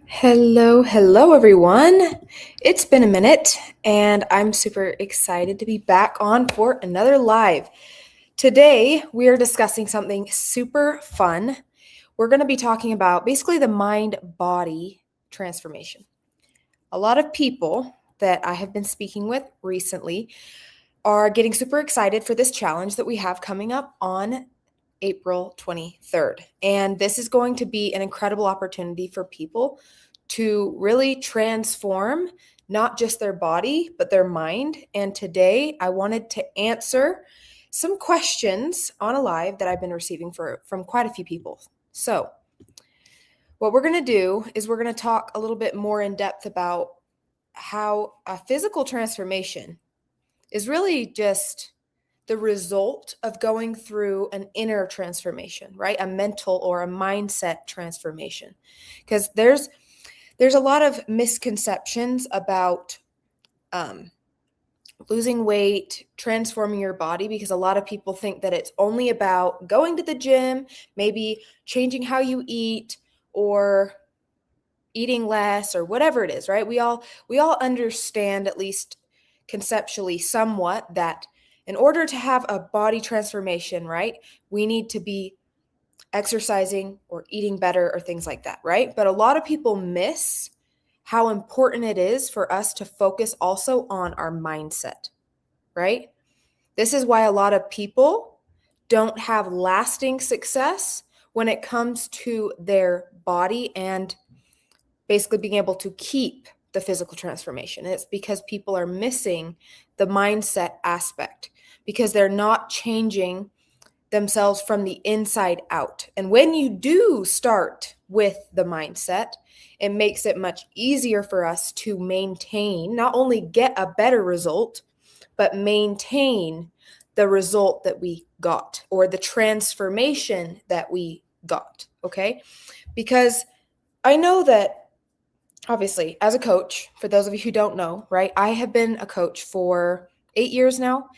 Hello, everyone. It's been a minute, and I'm super excited to be back on for another live. Today, we are discussing something super fun. We're going to be talking about basically the mind body transformation. A lot of people that I have been speaking with recently are getting super excited for this challenge that we have coming up on April 23rd. And this is going to be an incredible opportunity for people to really transform not just their body, but their mind. And today I wanted to answer some questions on a live that I've been receiving from quite a few people. So, what we're going to do is we're going to talk a little bit more in depth about how a physical transformation is really just the result of going through an inner transformation, right? A mental or a mindset transformation. Because there's a lot of misconceptions about um, losing weight, transforming your body, because a lot of people think that it's only about going to the gym, maybe changing how you eat, or eating less, or whatever it is, right? We all understand, at least conceptually somewhat, that in order to have a body transformation, right, we need to be exercising or eating better or things like that, right? But a lot of people miss how important it is for us to focus also on our mindset, right? This is why a lot of people don't have lasting success when it comes to their body and basically being able to keep the physical transformation. It's because people are missing the mindset aspect, because they're not changing themselves from the inside out. And when you do start with the mindset, it makes it much easier for us to maintain, not only get a better result, but maintain the result that we got, or the transformation that we got. Okay. Because I know that, obviously, as a coach, for those of you who don't know, right, I have been a coach for 8 years now,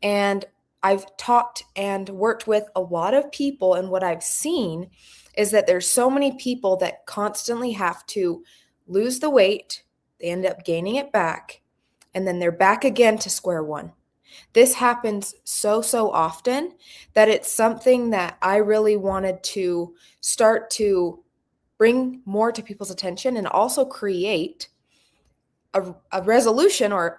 and I've talked and worked with a lot of people. And what I've seen is that there's so many people that constantly have to lose the weight, they end up gaining it back, and then they're back again to square one. This happens so often that it's something that I really wanted to start to bring more to people's attention, and also create a resolution, or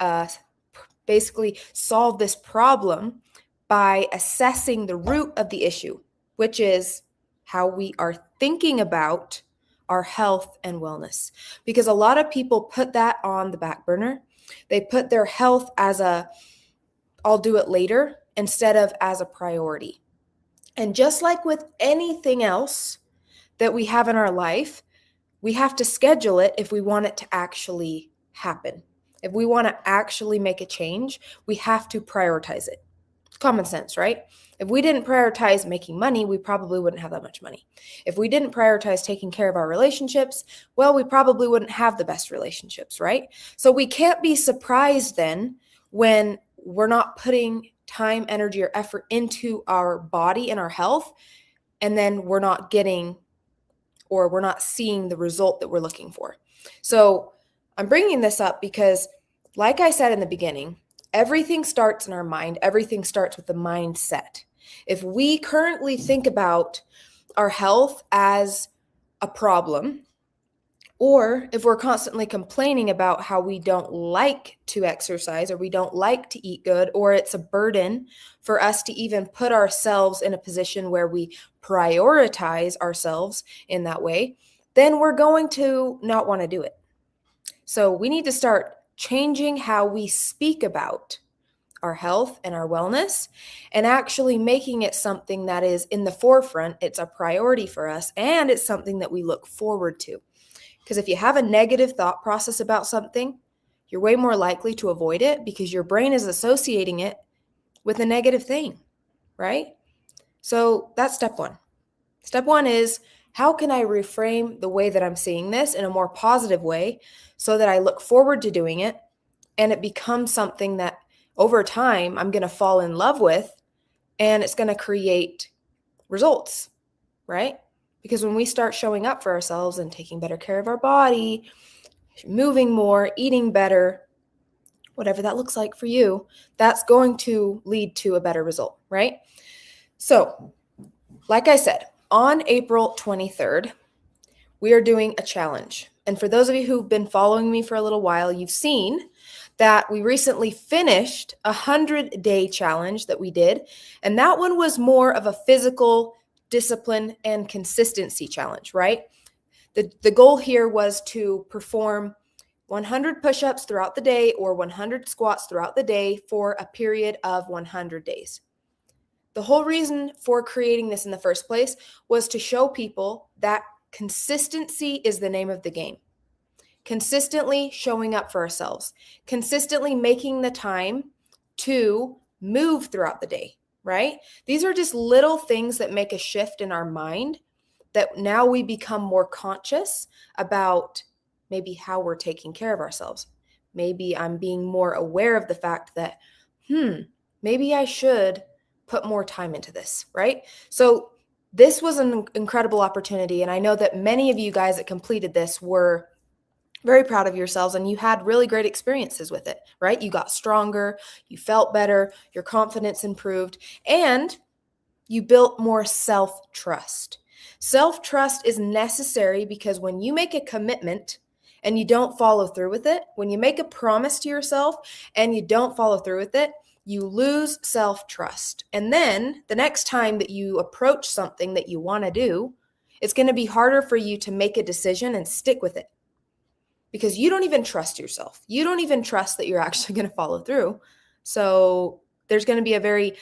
basically solve this problem by assessing the root of the issue, which is how we are thinking about our health and wellness. Because a lot of people put that on the back burner. They put their health as a I'll do it later, instead of as a priority. And just like with anything else that we have in our life, we have to schedule it if we want it to actually happen. If we want to actually make a change, we have to prioritize it. Common sense, right? If we didn't prioritize making money, we probably wouldn't have that much money. If we didn't prioritize taking care of our relationships, well, we probably wouldn't have the best relationships, right? So we can't be surprised then when we're not putting time, energy, or effort into our body and our health, and then we're not getting, or we're not seeing the result that we're looking for. So I'm bringing this up because, like I said in the beginning, everything starts in our mind. Everything starts with the mindset. If we currently think about our health as a problem, or if we're constantly complaining about how we don't like to exercise, or we don't like to eat good, or it's a burden for us to even put ourselves in a position where we prioritize ourselves in that way, then we're going to not want to do it. So we need to start changing how we speak about our health and our wellness, and actually making it something that is in the forefront. It's a priority for us, and it's something that we look forward to. Because if you have a negative thought process about something, you're way more likely to avoid it, because your brain is associating it with a negative thing, right? So that's step one. Step one is, how can I reframe the way that I'm seeing this in a more positive way, so that I look forward to doing it, and it becomes something that over time I'm going to fall in love with, and it's going to create results, right? Because when we start showing up for ourselves and taking better care of our body, moving more, eating better, whatever that looks like for you, that's going to lead to a better result, right? So, like I said, on April 23rd, we are doing a challenge. And for those of you who've been following me for a little while, you've seen that we recently finished a 100-day challenge that we did. And that one was more of a physical discipline and consistency challenge, right? The goal here was to perform 100 push-ups throughout the day or 100 squats throughout the day for a period of 100 days. The whole reason for creating this in the first place was to show people that consistency is the name of the game. Consistently showing up for ourselves, consistently making the time to move throughout the day, right? These are just little things that make a shift in our mind that now we become more conscious about maybe how we're taking care of ourselves. Maybe I'm being more aware of the fact that, maybe I should put more time into this, right? So this was an incredible opportunity. And I know that many of you guys that completed this were very proud of yourselves and you had really great experiences with it, right? You got stronger, you felt better, your confidence improved, and you built more self-trust. Self-trust is necessary because when you make a commitment and you don't follow through with it, when you make a promise to yourself and you don't follow through with it, you lose self-trust. And then the next time that you approach something that you want to do, it's going to be harder for you to make a decision and stick with it because you don't even trust yourself. You don't even trust that you're actually going to follow through. So there's going to be a very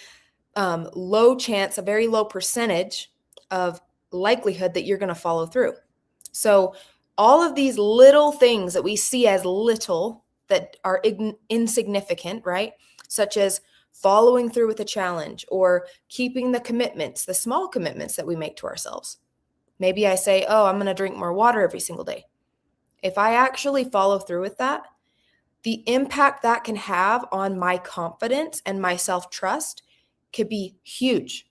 low chance, a very low percentage of likelihood that you're going to follow through. So all of these little things that we see as little that are insignificant, right? Such as following through with a challenge or keeping the commitments, the small commitments that we make to ourselves. Maybe I say, oh, I'm going to drink more water every single day. If I actually follow through with that, the impact that can have on my confidence and my self-trust could be huge.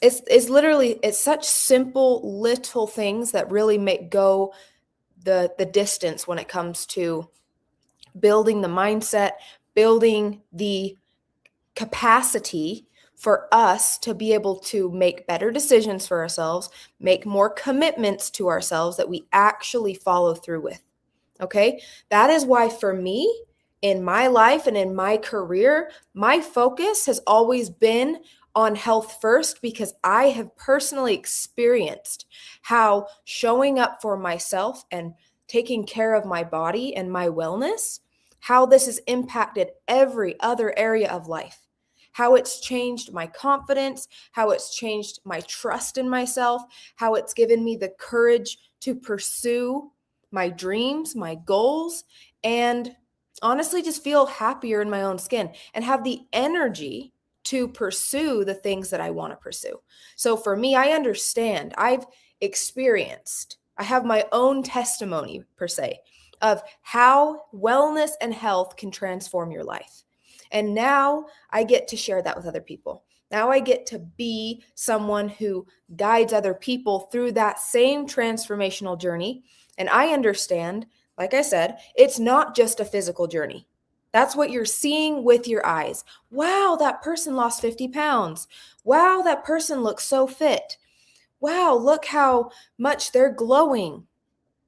It's such simple little things that really make go the distance when it comes to building the mindset, building the capacity for us to be able to make better decisions for ourselves, make more commitments to ourselves that we actually follow through with. Okay? That is why for me, in my life and in my career, my focus has always been on health first because I have personally experienced how showing up for myself and taking care of my body and my wellness, how this has impacted every other area of life, how it's changed my confidence, how it's changed my trust in myself, how it's given me the courage to pursue my dreams, my goals, and honestly just feel happier in my own skin and have the energy to pursue the things that I want to pursue. So for me, I understand, I've experienced, I have my own testimony per se of how wellness and health can transform your life. And now I get to share that with other people. Now I get to be someone who guides other people through that same transformational journey. And I understand, like I said, it's not just a physical journey. That's what you're seeing with your eyes. Wow, that person lost 50 pounds. Wow, that person looks so fit. Wow, look how much they're glowing.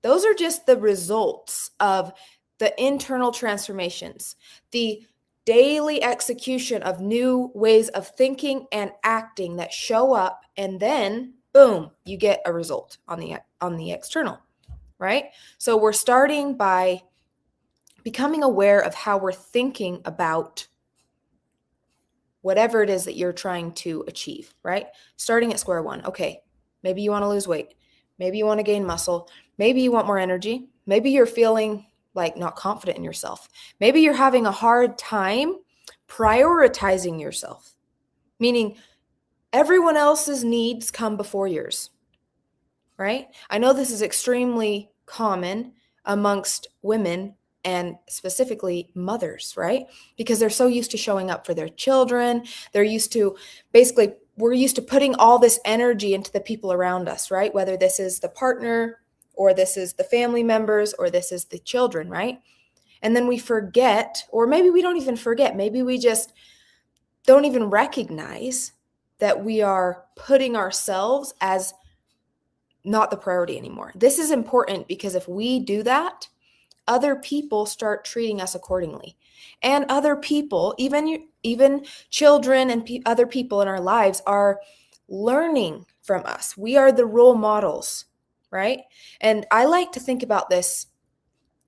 Those are just the results of the internal transformations, the daily execution of new ways of thinking and acting that show up, and then boom, you get a result on the external, right? So we're starting by becoming aware of how we're thinking about whatever it is that you're trying to achieve, right? Starting at square one. Okay, maybe you want to lose weight. Maybe you want to gain muscle. Maybe you want more energy. Maybe you're feeling like not confident in yourself. Maybe you're having a hard time prioritizing yourself, meaning everyone else's needs come before yours, right? I know this is extremely common amongst women and specifically mothers, right? Because they're so used to showing up for their children. They're used to basically we're used to putting all this energy into the people around us, right? Whether this is the partner or this is the family members or this is the children, right? And then we forget, or maybe we don't even forget, maybe we just don't even recognize that we are putting ourselves as not the priority anymore. This is important because if we do that, other people start treating us accordingly. And other people, even children and other people in our lives are learning from us. We are the role models, right? And I like to think about this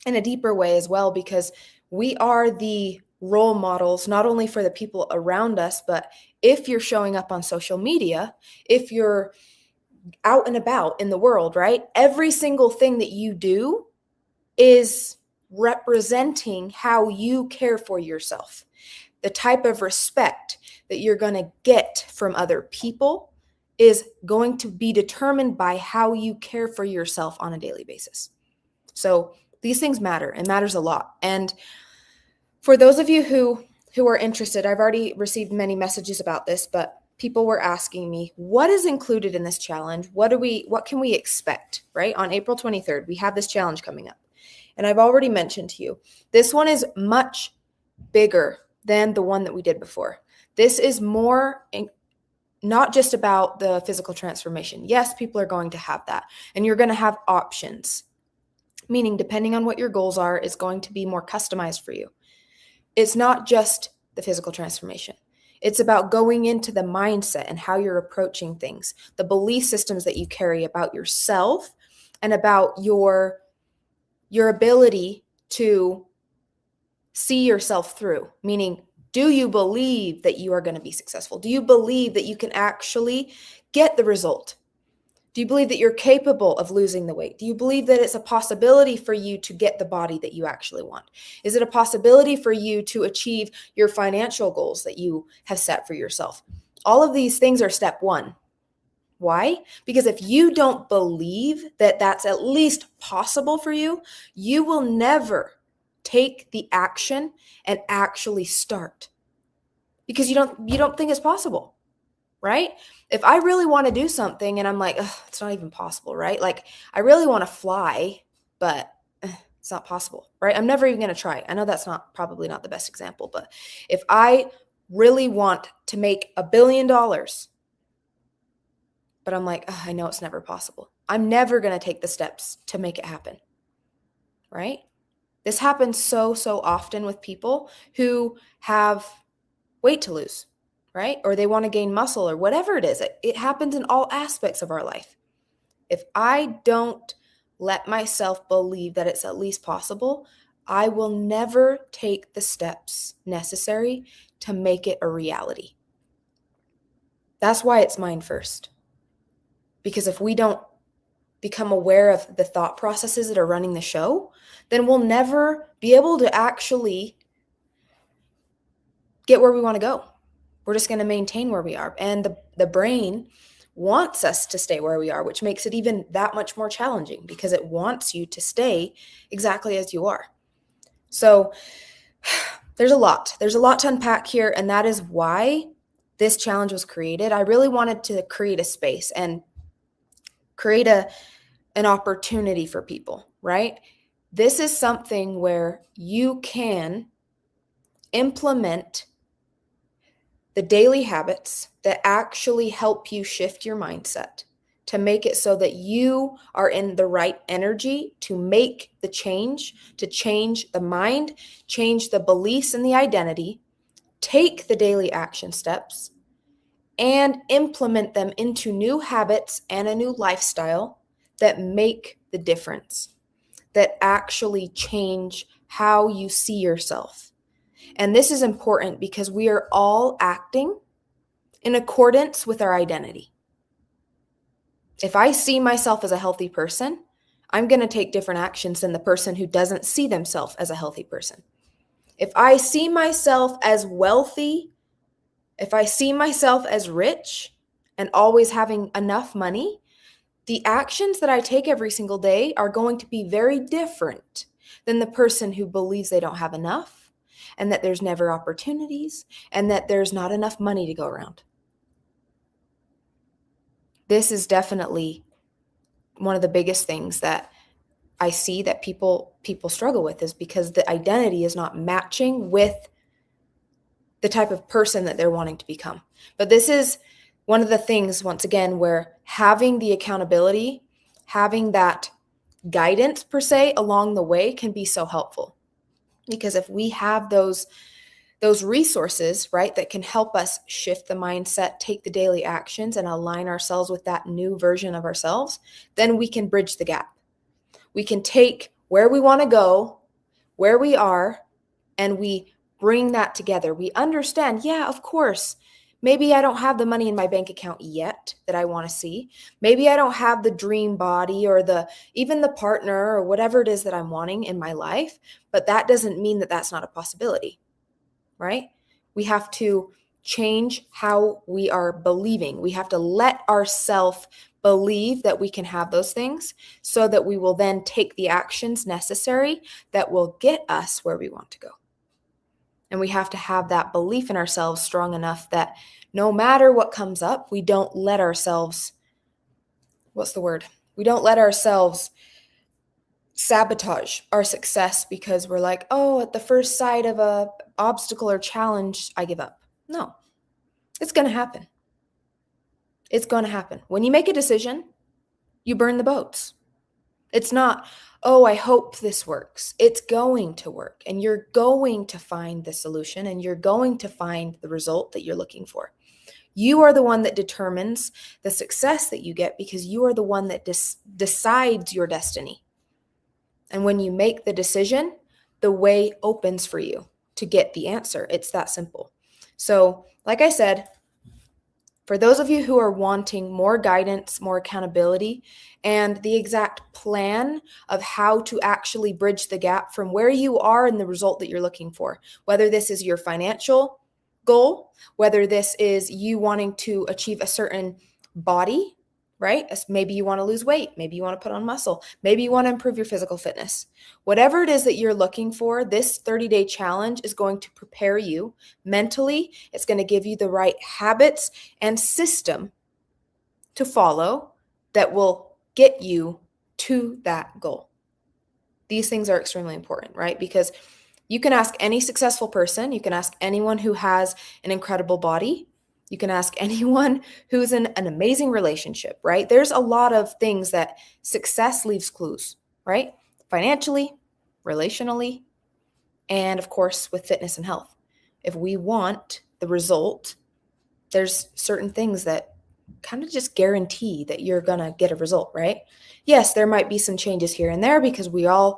in a deeper way as well, because we are the role models, not only for the people around us, but if you're showing up on social media, if you're out and about in the world, right? Every single thing that you do is representing how you care for yourself. The type of respect that you're going to get from other people is going to be determined by how you care for yourself on a daily basis. So these things matter, and matters a lot. And for those of you who are interested, I've already received many messages about this, but people were asking me, what is included in this challenge? What can we expect, right? On April 23rd, we have this challenge coming up. And I've already mentioned to you, this one is much bigger than the one that we did before. This is more not just about the physical transformation. Yes, people are going to have that, and you're going to have options, meaning depending on what your goals are, it's going to be more customized for you. It's not just the physical transformation. It's about going into the mindset and how you're approaching things, the belief systems that you carry about yourself and about your ability to see yourself through, meaning, do you believe that you are going to be successful? Do you believe that you can actually get the result? Do you believe that you're capable of losing the weight? Do you believe that it's a possibility for you to get the body that you actually want? Is it a possibility for you to achieve your financial goals that you have set for yourself? All of these things are step one. Why? Because if you don't believe that that's at least possible for you, you will never take the action and actually start, because you don't think it's possible, right? If I really want to do something and I'm like, it's not even possible, right? Like, I really want to fly, but it's not possible, right? I'm never even going to try. I know that's probably not the best example, but if I really want to make $1 billion, but I'm like, I know it's never possible, I'm never going to take the steps to make it happen, right? This happens so often with people who have weight to lose, right? Or they want to gain muscle or whatever it is. It happens in all aspects of our life. If I don't let myself believe that it's at least possible, I will never take the steps necessary to make it a reality. That's why it's mind first. Because if we don't become aware of the thought processes that are running the show, then we'll never be able to actually get where we want to go. We're just going to maintain where we are. And the brain wants us to stay where we are, which makes it even that much more challenging, because it wants you to stay exactly as you are. So there's a lot to unpack here. And that is why this challenge was created. I really wanted to create a space and create an opportunity for people, right? This is something where you can implement the daily habits that actually help you shift your mindset to make it so that you are in the right energy to make the change, to change the mind, change the beliefs and the identity, take the daily action steps, and implement them into new habits and a new lifestyle that make the difference, that actually change how you see yourself. And this is important because we are all acting in accordance with our identity. If I see myself as a healthy person, I'm going to take different actions than the person who doesn't see themselves as a healthy person. If I see myself as wealthy, if I see myself as rich and always having enough money, the actions that I take every single day are going to be very different than the person who believes they don't have enough, and that there's never opportunities, and that there's not enough money to go around. This is definitely one of the biggest things that I see that people struggle with, is because the identity is not matching with the type of person that they're wanting to become. But this is one of the things, once again, where having the accountability, having that guidance per se along the way can be so helpful. Because if we have those resources, right, that can help us shift the mindset, take the daily actions, and align ourselves with that new version of ourselves, then we can bridge the gap. We can take where we want to go, where we are, and we bring that together. We understand, yeah, of course, maybe I don't have the money in my bank account yet that I want to see. Maybe I don't have the dream body or even the partner or whatever it is that I'm wanting in my life, but that doesn't mean that that's not a possibility, right? We have to change how we are believing. We have to let ourselves believe that we can have those things, so that we will then take the actions necessary that will get us where we want to go. And we have to have that belief in ourselves strong enough that no matter what comes up, we don't let ourselves, We don't let ourselves sabotage our success because we're like, oh, at the first sight of a obstacle or challenge, I give up. No, it's going to happen. It's going to happen. When you make a decision, you burn the boats. It's not, oh, I hope this works. It's going to work, and you're going to find the solution, and you're going to find the result that you're looking for. You are the one that determines the success that you get, because you are the one that decides your destiny. And when you make the decision, the way opens for you to get the answer. It's that simple. So, like I said, for those of you who are wanting more guidance, more accountability, and the exact plan of how to actually bridge the gap from where you are and the result that you're looking for, whether this is your financial goal, whether this is you wanting to achieve a certain body, right? Maybe you want to lose weight, maybe you want to put on muscle, maybe you want to improve your physical fitness. Whatever it is that you're looking for, this 30-day challenge is going to prepare you mentally. It's going to give you the right habits and system to follow that will get you to that goal. These things are extremely important, right? Because you can ask any successful person, you can ask anyone who has an incredible body, you can ask anyone who's in an amazing relationship, right? There's a lot of things that success leaves clues, right? Financially, relationally, and of course with fitness and health. If we want the result, there's certain things that kind of just guarantee that you're going to get a result, right? Yes, there might be some changes here and there because we are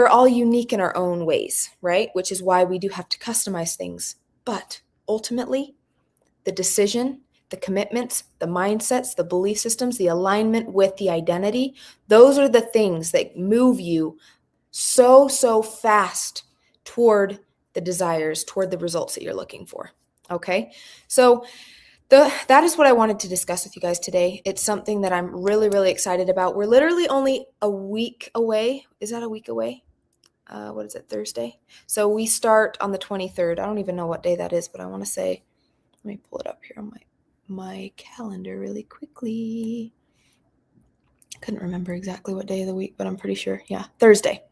all unique in our own ways, right? Which is why we do have to customize things. But ultimately, the decision, the commitments, the mindsets, the belief systems, the alignment with the identity, those are the things that move you so fast toward the desires, toward the results that you're looking for. Okay? So that is what I wanted to discuss with you guys today. It's something that I'm really excited about. We're literally only a week away. Is that a week away? What is it, Thursday? So we start on the 23rd. I don't even know what day that is, but I want to say, let me pull it up here on my calendar really quickly. I couldn't remember exactly what day of the week, but I'm pretty sure. Yeah, Thursday.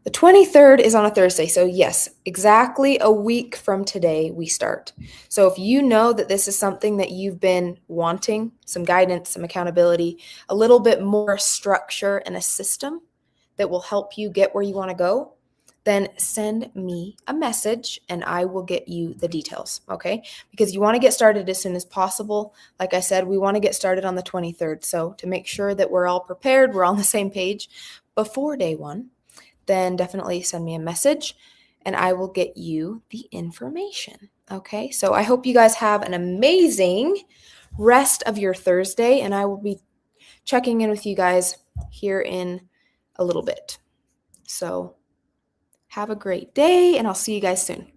The 23rd is on a Thursday. So yes, exactly a week from today we start. So if you know that this is something that you've been wanting, some guidance, some accountability, a little bit more structure and a system that will help you get where you want to go, then send me a message and I will get you the details, okay? Because you want to get started as soon as possible. Like I said, we want to get started on the 23rd. So to make sure that we're all prepared, we're on the same page before day one, then definitely send me a message and I will get you the information, okay? So I hope you guys have an amazing rest of your Thursday, and I will be checking in with you guys here in a little bit. So have a great day, and I'll see you guys soon.